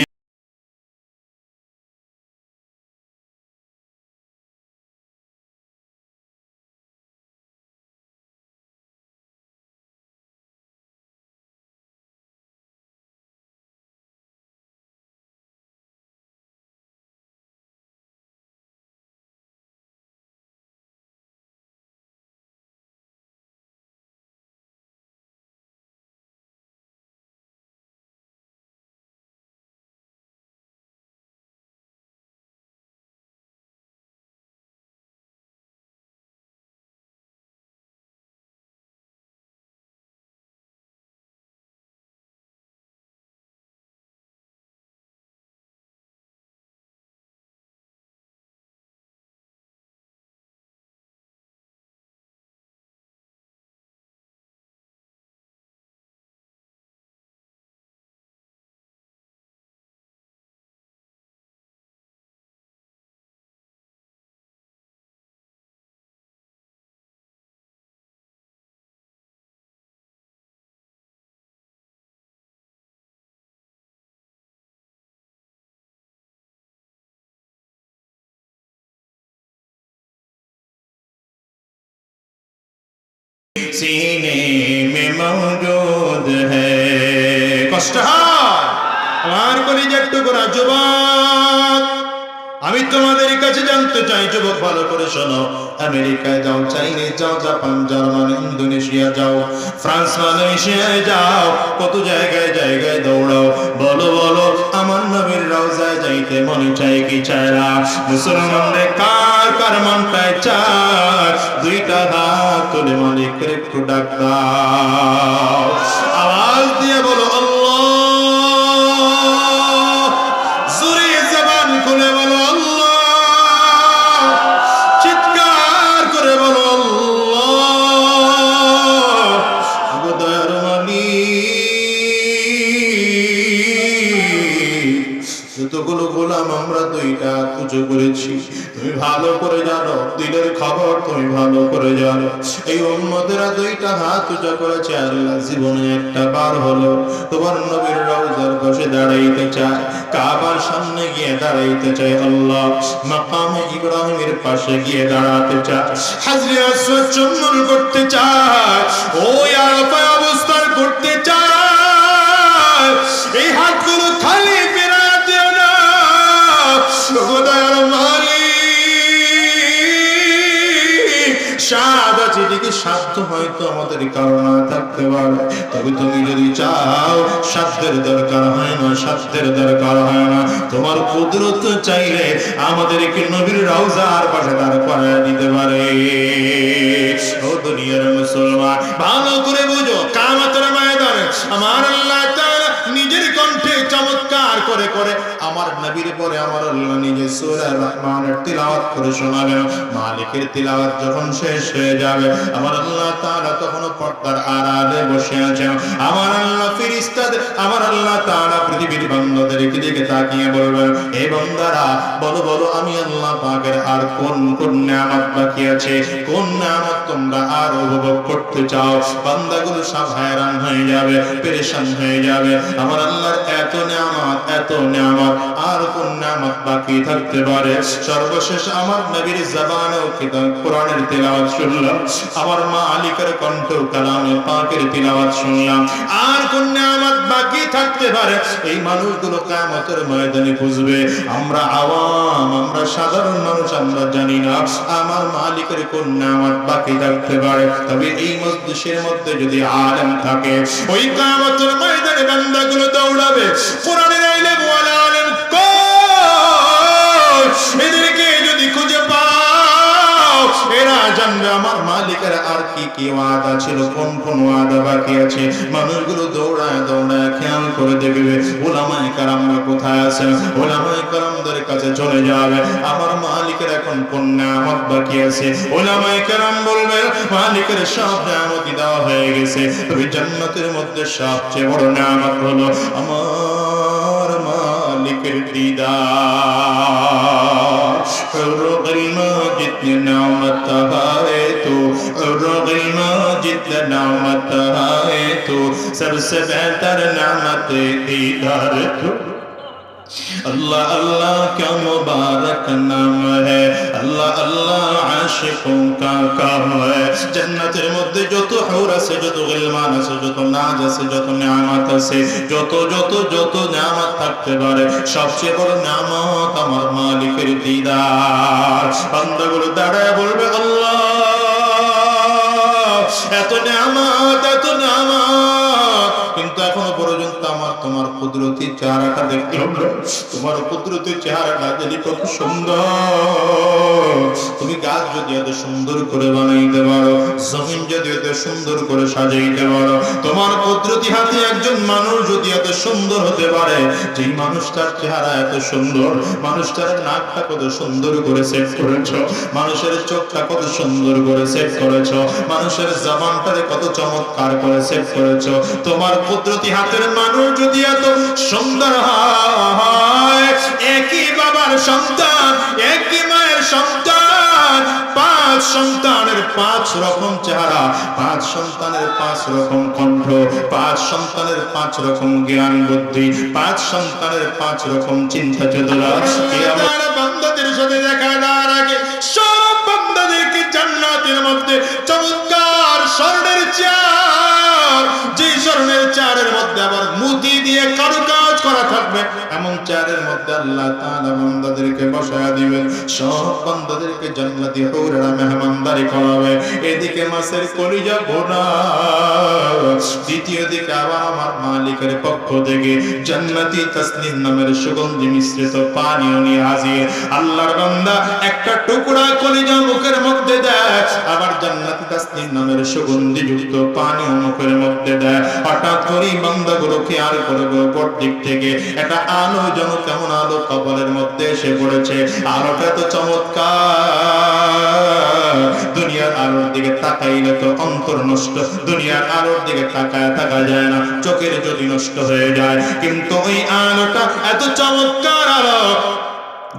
सीने में मौजूद है। কষ্ট হয় আমার কলিজার টুকরা যুবক, আমি তোমাদের কাছে জানতে চাই যুবক, ভালো করে শোনো। আমেরিকায় যাও, চাইনা যাও, জাপান, জার্মান, ইন্দোনেশিয়া যাও, ফ্রান্স, মালয়েশিয়ায় যাও, কত জায়গায় জায়গায় দৌড়াও, বলো বলো আমার নবীর রওজায় যাইতে মনে চাই কি চায় না? মুসলমানদের কার কার মনটায় চায়? দুইটা হাত তুলে মালিকের একটু ডাক দাও, আওয়াজ দিয়ে বলো আল্লাহ, জোরে জবান খুলে বলো আল্লাহ, চিৎকার করে বলো আল্লাহ। ওগো দয়ার মালিক, যতগুলো গোলাম আমরা দুইটা পুজো করেছি, তুমি ভালো করে জানো, দিলের খবর তুমি ভালো করে জানো। এই উম্মতেরা দুইটা হাত পূজা করেছে, আল্লাহ জীবনে একটা বার হলো তোমার নবীর রওজার পাশে দাঁড়াইতে চায়, কাবার সামনে গিয়ে দাঁড়াইতে চায়, আল্লাহ মাকামে ইব্রাহিমের পাশে গিয়ে দাঁড়াতে চায়, হাজরে আসওয়াদ চুম্বন করতে চায়, ওই আরাফায় অবস্থান করতে চায়। এই হাতগুলো খালি ফেরায় দিও না, দয়ার মালিক। সাদা চিঠিকে সাধ্য হয়তো আমাদের কারণ থাকতে পারে, তবে তুমি যদি চাও, সাধ্যের দরকার হয় না, সাধ্যের দরকার হয় না, তোমার কুদরত চাইলে আমাদেরকে নবীর রওজার পাশে দাঁড় করায় দিতে পারে। ও দুনিয়ার মুসলমান, ভালো করে বুঝো, কিয়ামতের ময়দানে আমার আল্লাহ তাআলা নিজের কণ্ঠে চমৎকার করে করে আমার নবীর পরে আমার আল্লাহ নিজে সূরা রহমানের তিলাওয়াত করে শোনাবেন। মালিকের তিলাওয়াত যখন শেষ হয়ে যাবে, আমার আল্লাহ তাআলা তখন পর্দার আড়ালে বসে আছেন। আমার আল্লাহ ফেরেশতাদের, আমার আল্লাহ তাআলা পৃথিবীর বান্দাদেরকে দিকে তাকিয়ে বলবেন, হে বান্দারা বলো বলো আমি আল্লাহ পাকের আর কোন কোন নিয়ামত বাকি আছে, কোন নিয়ামত তোমরা আর উপভোগ করতে চাও? বান্দাগুলো সব hayran হয়ে হয়ে যাবে, পেরেশান হয়ে যাবে। আমার আল্লাহর এত নেয়ামত, আর কোন নেয়ামত বাকি থাকতে পারে? সর্বশেষ আমার নবীর জবানেও কিতাব কোরআনের তিলাওয়াত শুনলাম, আমার মালিকের কণ্ঠ কালামে পাকের তিলাওয়াত শুনলাম। আর কোন নেয়ামত বাকি থাকতে পারে? এই মানুষগুলো কিয়ামতের ময়দানে বুঝবে। আমরা আওয়াম, আমরা সাধারণ মানুষ, আমরা জানি না আমার মালিকের কোন নেয়ামত বাকি থাকতে পারে। তবে এই মজলিসের মধ্যে যদি আলেম থাকে, ওই কিয়ামতের ময়দানে বান্দাগুলো দৌড়াবে, কোরআনের আলেম ওয়ালা আলেম কই, এদেরকে যদি খুঁজে পাও, এরা জানবে আমার মালিকের আর কি কি ওয়াদা ছিল, কোন কোন ওয়াদা বাকি আছে। মানুষগুলো দৌড়ায় দৌড়ায় খেয়াল করে দেখবে উলামায়ে কেরামরা কোথায় আছেন। উলামায়ে কেরামদের কাছে চলে যাবে, আমার মালিকের এখন কোন নেয়ামত বাকি আছে। উলামায়ে কেরাম বলবে মালিকের সব নেয়ামতই দেওয়া হয়ে গেছে, তবে জান্নাতের মধ্যে সবচেয়ে বড় নেয়ামত হলো আমার মালিকের দিদার। হুরুল মাজিদ নেয়ামত है तो হুরুল মাজিদ নেয়ামত है तो सबसे बेहतर नेमत दीदार तो। अल्लाह अल्लाह क्या मुबारक नाम है, अल्लाह अल्लाह आशिकों का काम है। जन्नतेर मध्य যত হুর আছে, যত গিলমান আছে, যত নাজ আছে, যত নিয়ামত আছে, যত যত যত নিয়ামত থাকতে পারে, সবচেয়ে বড় নিয়ামত আমার মালিকের দিদার। বান্দাগুলো দাঁড়ায় বলবে আল্লাহ এত নিয়ামত, এত নিয়ামত, কিন্তু এখনো পর্যন্ত আমার তোমার কুদরতি চেহারাটা দেখলাম না। তোমার কুদরতি চেহারাটা যদি কত সুন্দর, তুমি গাছ যদি এত সুন্দর করে বানাইতে পারো, জমিন যদি এত সুন্দর করে সাজাইতে পারো, তোমার কুদরতি হাতে একজন মানুষ যদি এত সুন্দর হতে পারে, যেই মানুষটার চেহারা এত সুন্দর, মানুষটার নাকটা কত সুন্দর করে সেট করেছো, মানুষের চোখটা কত সুন্দর করে সেট করেছো, মানুষের জবানটারে কত চমৎকার করে সেট করেছো, তোমার কুদরতি হাতের মানুষ যদি এত সুন্দর হয়, একই বাবার সন্তান, একই মায়ের সন্তান, 5 সন্তানের 5 রকম চেহারা, 5 সন্তানের 5 রকম কণ্ঠ, 5 সন্তানের 5 রকম জ্ঞান বুদ্ধি, 5 সন্তানের 5 রকম চিন্তা চেতনা। কিয়ামত বান্দাদের সাথে দেখা দেওয়ার আগে সব বান্দাদেরকে জান্নাতের মধ্যে চমৎকার স্বর্ণের চেয়ার, যে স্বর্ণের চেয়ারের মধ্যে আবার মুতি দিয়ে কারুকাজ করা থাকবে, এমন চেয়ারের মধ্যে আল্লাহ তাআলা বান্দাদেরকে বসায়া দিবেন। সব বান্দাদেরকে জান্নাতি হুরেরা মেহমানদারি করাবে। এদিকে মাছের কলিজা ভোনা, দ্বিতীয় দিকে আবার আমার মালিকের পক্ষ থেকে জান্নাতি তাসনিম নামের সুগন্ধি মিশ্রিত পানীয় নিয়ে হাজির। আল্লাহর বান্দা একটা টুকরা কলিজা মুখের মধ্যে দেয়, আবার জান্নাতি তাসনিম নামের সুগন্ধি যুক্ত পানীয় মুখের মধ্যে দেয়। হঠাৎ করে বান্দাগুলো খেয়াল করবে উপর দিক থেকে একটা আলো, যেন কেমন আলো কপালের মধ্যে এসে পড়েছে। আলোটা তো চমৎকার, দুনিয়ার আলোর দিকে তাকাইলে তো অন্তর নষ্ট, দুনিয়ার আলোর দিকে তাকায় থাকা যায় না, চোখের যদি নষ্ট হয়ে যায়। কিন্তু ওই আলোটা এত চমৎকার আলো,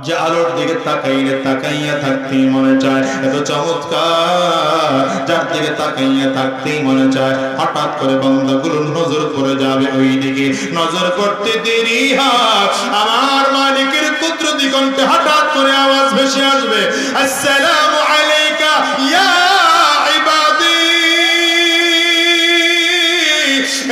যে আলোর দিকে তাকাইলে তাকাইয়া থাকতেই মনে চায়, এত চমৎকার, যার দিকে তাকাইয়া থাকতেই মনে চায়। হঠাৎ করে বান্দাগুলো নজর করে যাবে ওই দিকে, নজর করতে দেরি হয়, আমার মালিকের কুদরতি কণ্ঠে হঠাৎ করে আওয়াজ ভেসে আসবে, আসসালামু আলাইকা ইয়া ইবাদি।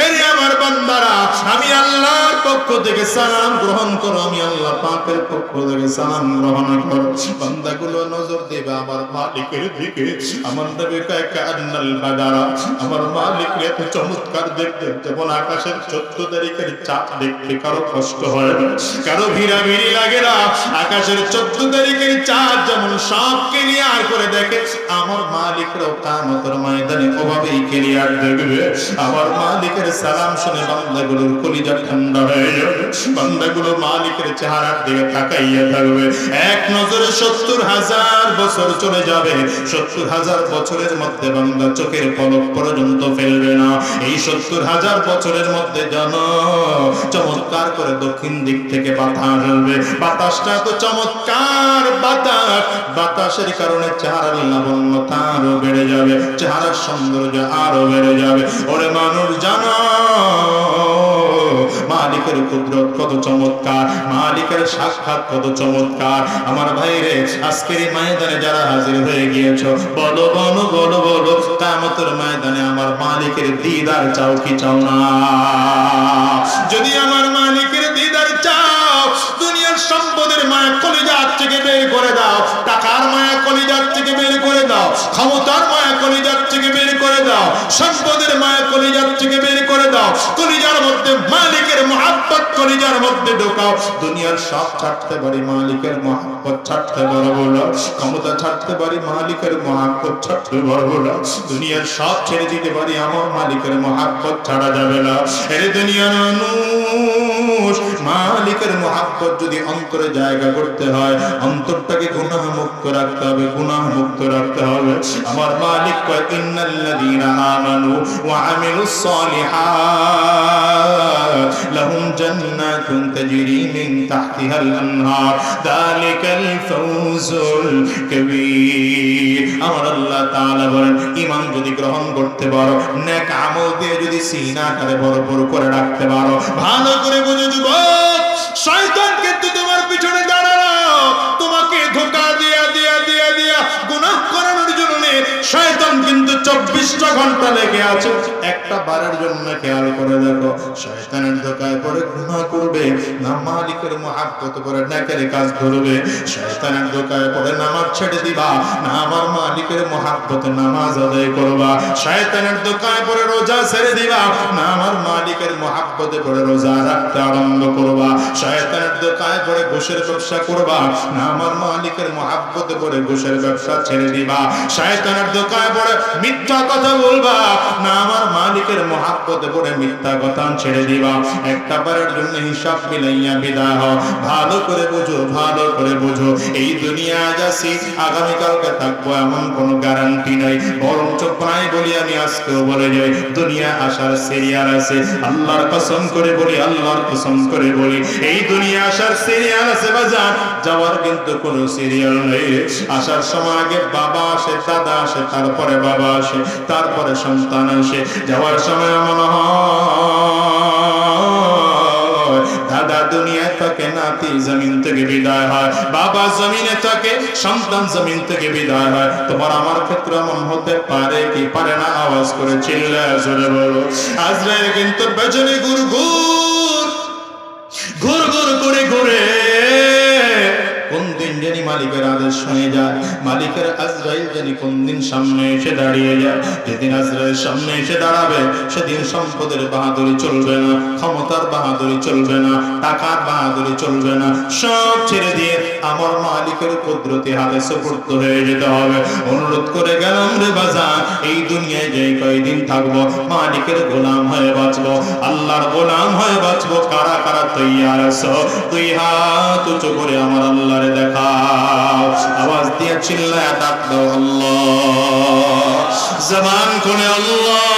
এরে আমার বান্দারা, আমি আল্লাহর পক্ষ থেকে সালাম গ্রহণ করো, আমি আল্লাহ পাকের পক্ষ থেকে সালাম গ্রহণ করো। বান্দাগুলো নজর দেবে আমার মালিকের দিকে। আমার নবী কয় কান্নাল বাদারা, আমার মালিক এত চমৎকার দেখতে, যেমন আকাশের 14 তারিখের চাঁদ দেখতে কারো কষ্ট হয় না, কারো ভিড়াভিড়ি লাগে না। আকাশের 14 তারিখের চাঁদ যেমন সব ক্লিয়ার করে দেখে, আমার মালিকরাও কিয়ামতের ময়দানে ওভাবেই ক্লিয়ার দেখবে। আমার মালিকের সালাম শুনে বান্দাগুলোর কলিজা ঠান্ডা হয়ে যাবে, বান্দাগুলো মালিকের চেহারার দিকে তাকাইয়া থাকবে। এক নজরে 70,000 বছর চলে যাবে, 70,000 বছরের মধ্যে বান্দা চোখের পলক পর্যন্ত ফেলবে না। এই 70,000 বছরের মধ্যে জানো চমৎকার করে দক্ষিণ দিক থেকে বাতাস আসবে, বাতাসটা তো চমৎকার বাতাস, বাতাসের কারণে চেহারার লাবণ্যতা আরো বেড়ে যাবে, চেহারার সৌন্দর্য আরো বেড়ে যাবে। ওরে মানুষ জানো মালিকের কুদরত কত চমৎকার, মালিকের সাক্ষাৎ কত চমৎকার। আমার ভাইরে, আজকের এই ময়দানে যারা হাজির হয়ে গিয়েছো, বলো বলো বলো বলো, কিয়ামতের ময়দানে আমার মালিকের দিদার চাও কি চাও না? যদি আমার মালিকের দিদার চাও, দুনিয়ার সম্পদের মায়া কলিজার থেকে বের করে দাও, টাকার মায়া কলিজার থেকে বের করে দাও, ক্ষমতার মায়া কলিজার থেকে বের করে দাও, সম্পদের মায়া কলিজার থেকে বের করে দাও, কলিজার মধ্যে মালিকের মহব্বত কলিজার মধ্যে ঢোকাও। দুনিয়ার সব ছাড়তে পারি, মালিকের মহব্বত ছাড়তে পারবো না। ক্ষমতা ছাড়তে পারি, মালিকের মহব্বত ছাড়তে পারবো না। দুনিয়ার সব ছেড়ে দিতে পারি, আমার মালিকের মহব্বত ছাড়া যাবে না। এই দুনিয়ার মানুষ, মালিকের মহব্বত যদি অন্তরে জায়গা করতে হয়, অন্তরটাকে গুনাহ মুক্ত রাখতে হবে, গুনাহ মুক্ত রাখতে হবে। আমার মালিক কয়, ইন্নাল্লাযীনা আমানু ওয়া আমিলুস সালিহাত লাহুম জান্নাতুন তাজরি মিন তাহতিহাল আনহার যালিকাল ফাওজুল কাবীর। আমার আল্লাহ তাআলা বলেন, ঈমান যদি গ্রহণ করতে পারো, নেক আমল দিয়ে যদি সিনাটারে ভরপুর করে রাখতে পারো, ভালো করে বুঝে যুবক, শয়তান কিন্তু তোমার পিছনে দাঁড়ানো, তোমাকে ধোঁকা দিয়া দিয়া দিয়া দিয়া গুনাহ করানোর জন্য শয়তান কিন্তু 24টা ঘন্টা লেগে আছে। একটা বারের জন্য খেয়াল করে দেখো, শয়তানের ধোঁকায় পড়ে গুনাহ করবে না, মালিকের মহব্বত করে নেকের কাজ ধরবে। শয়তানের ধোঁকায় পড়ে নামাজ ছেড়ে দিবা না, আমার মালিকের মহব্বতে নামাজ আদায় করবা। শয়তানের ধোঁকায় পড়ে রোজা ছেড়ে দিবা না, আমার মালিকের মহব্বতে পড়ে রোজা রাখতে আরম্ভ করবা। শয়তানের ধোঁকায় পড়ে ঘুষের ব্যবসা করবা না, আমার মালিকের মহব্বতে পড়ে ঘুষের ব্যবসা ছেড়ে দিবা। শয়তানের ধোঁকায় পড়ে মিথ্যা কথা বলবা না, আমার মালিকের মহব্বতে পড়ে মিথ্যা কথা ছেড়ে দিবা। একটা বারের জন্য হিসাব মিলাইয়া বিদায় হও। ভালো করে বুঝো, ভালো করে বুঝো, এই দুনিয়া যাচ্ছি, আগামীকালকে থাকবো এমন কোনো গ্যারান্টি নাই। বরঞ্চ প্রায় বলি, আমি আজকেও বলে যাই, দুনিয়া আসার সিরিয়াল আছে। আল্লাহর কসম করে বলি, আল্লাহর কসম করে বলি, এই দুনিয়া আসার সিরিয়াল আছে বাজার, যাওয়ার কিন্তু কোনো সিরিয়াল নেই। আসার সময় আগে বাবা আসে, দাদা আসে, তারপরে বাবা আসে, তারপরে সন্তান আসে। যাওয়ার সময় মনে হয় দাদা দুনিয়ায় থাকে, নাতি জমিন থেকে বিদায় হয়, বাবা জমিনে থাকে, সন্তান জমিন থেকে বিদায় হয়। তোমার আমার ক্ষেত্রে এমন হতে পারে কি পারে না? আওয়াজ করে চিল্লায় জোরে বলো। আজরাইল কিন্তু পেছনে ঘুর ঘুর ঘুর ঘুর করে ঘুরে, কোন দিন জানি মালিকের আদেশ হয়ে যায়, মালিকের আজরাইল জানি কোন দিন সামনে এসে দাঁড়িয়ে যায়। যেদিন আজরাইল সামনে এসে দাঁড়াবে, সেদিন সম্পদের বাহাদুরি চলবে না, ক্ষমতার বাহাদুরি চলবে না, টাকার বাহাদুরি চলবে না, সব ছেড়ে দিয়ে আমার মালিকের কুদরতি হাতে সুপুর্দ হয়ে যেতে হবে। অনুরোধ করে গেলাম রে বাজার, এই দুনিয়ায় যে কয়দিন থাকবো, মালিকের গোলাম হয়ে বাঁচবো, আল্লাহর গোলাম হয়ে বাঁচবো। কারা কারা তৈয়ার আছো? দুই হাত উঁচু করে আমার আল্লাহরে দেখাও, আওয়াজ দিয়ে চিল্লায়া ডাক দাও আল্লাহ, জবান খুলে আল্লাহ।